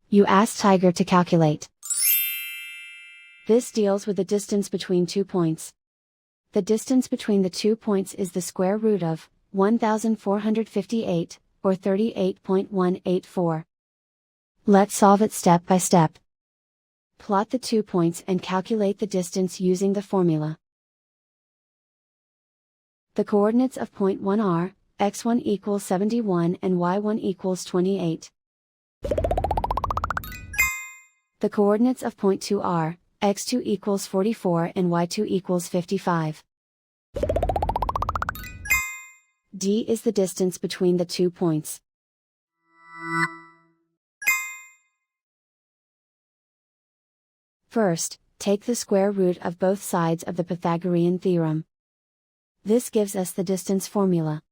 You ask Tiger to calculate. This deals with the distance between 2 points. The distance between the 2 points is the square root of 1458, or 38.184. Let's solve it step by step. Plot the 2 points and calculate the distance using the formula. The coordinates of point 1 are, x1 equals 71 and y1 equals 28. The coordinates of point 2 are, x2 equals 44 and y2 equals 55. D is the distance between the 2 points. First, take the square root of both sides of the Pythagorean theorem. This gives us the distance formula.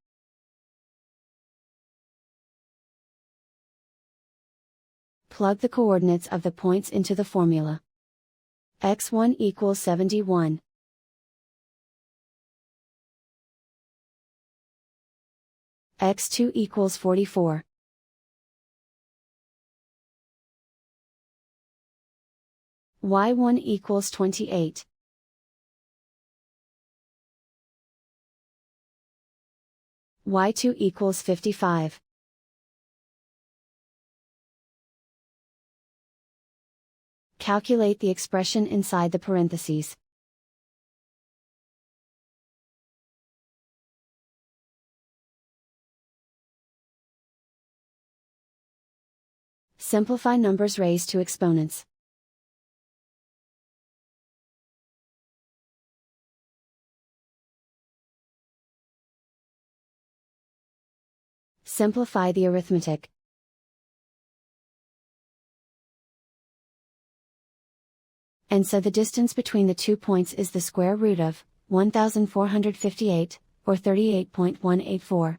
Plug the coordinates of the points into the formula. x1 equals 71. x2 equals 44. y1 equals 28. y2 equals 55. Calculate the expression inside the parentheses. Simplify numbers raised to exponents. Simplify the arithmetic. And so the distance between the 2 points is the square root of 1458, or 38.184.